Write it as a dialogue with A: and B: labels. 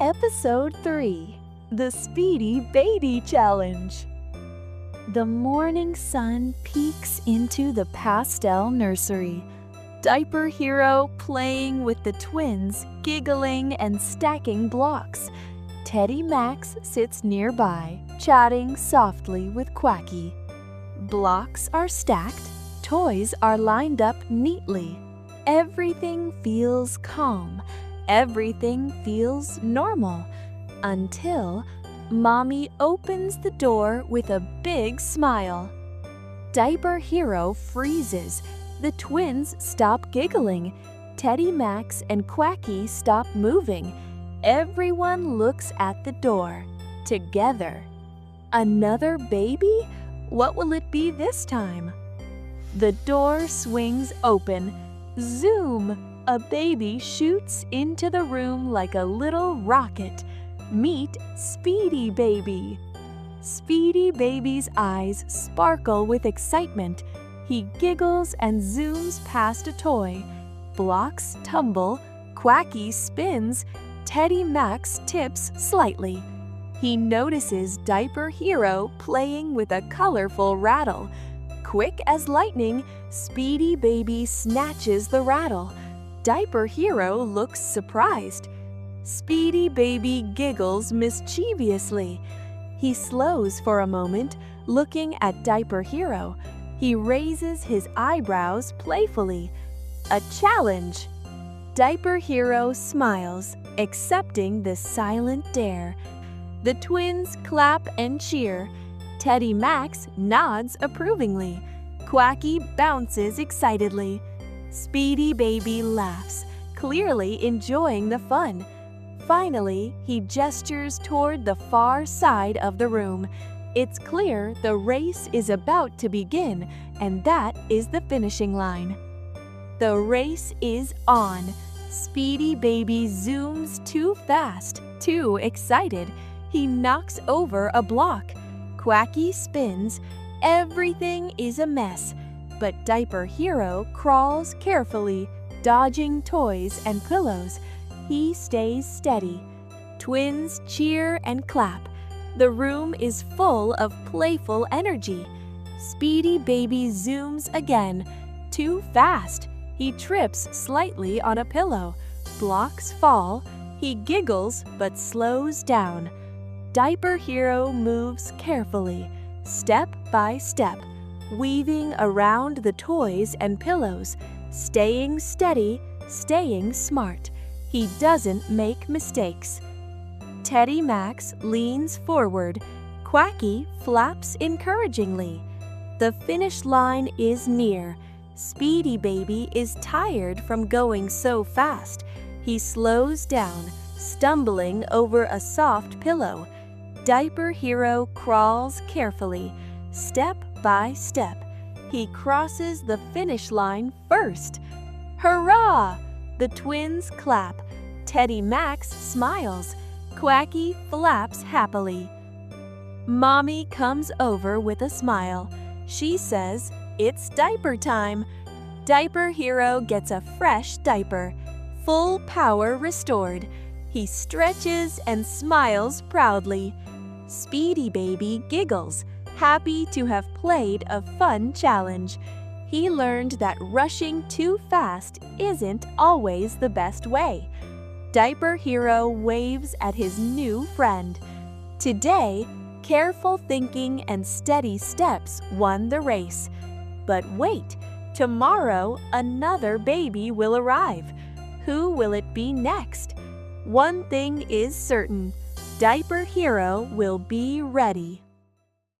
A: Episode 3, The Speedy Baby Challenge. The morning sun peeks into the pastel nursery. Diaper Hero playing with the twins, giggling and stacking blocks. Teddy Max sits nearby, chatting softly with Quacky. Blocks are stacked, toys are lined up neatly. Everything feels calm. Everything feels normal until Mommy opens the door with a big smile. Diaper Hero freezes. The twins stop giggling. Teddy Max and Quacky stop moving. Everyone looks at the door, together. Another baby? What will it be this time? The door swings open. Zoom! A baby shoots into the room like a little rocket. Meet Speedy Baby. Speedy Baby's eyes sparkle with excitement. He giggles and zooms past a toy. Blocks tumble, Quacky spins, Teddy Max tips slightly. He notices Diaper Hero playing with a colorful rattle. Quick as lightning, Speedy Baby snatches the rattle. Diaper Hero looks surprised. Speedy Baby giggles mischievously. He slows for a moment, looking at Diaper Hero. He raises his eyebrows playfully. A challenge! Diaper Hero smiles, accepting the silent dare. The twins clap and cheer. Teddy Max nods approvingly. Quacky bounces excitedly. Speedy Baby laughs, clearly enjoying the fun. Finally, he gestures toward the far side of the room. It's clear the race is about to begin, and that is the finishing line. The race is on. Speedy Baby zooms too fast, too excited. He knocks over a block. Quacky spins. Everything is a mess. But Diaper Hero crawls carefully, dodging toys and pillows. He stays steady. Twins cheer and clap. The room is full of playful energy. Speedy Baby zooms again. Too fast. He trips slightly on a pillow. Blocks fall. He giggles but slows down. Diaper Hero moves carefully, step by step, weaving around the toys and pillows, staying steady, staying smart. He doesn't make mistakes. Teddy Max leans forward. Quacky flaps encouragingly. The finish line is near. Speedy Baby is tired from going so fast. He slows down, stumbling over a soft pillow. Diaper Hero crawls carefully, step by step. He crosses the finish line first. Hurrah! The twins clap. Teddy Max smiles. Quacky flaps happily. Mommy comes over with a smile. She says, "It's diaper time." Diaper Hero gets a fresh diaper. Full power restored. He stretches and smiles proudly. Speedy Baby giggles, happy to have played a fun challenge. He learned that rushing too fast isn't always the best way. Diaper Hero waves at his new friend. Today, careful thinking and steady steps won the race. But wait, tomorrow another baby will arrive. Who will it be next? One thing is certain. Diaper Hero will be ready.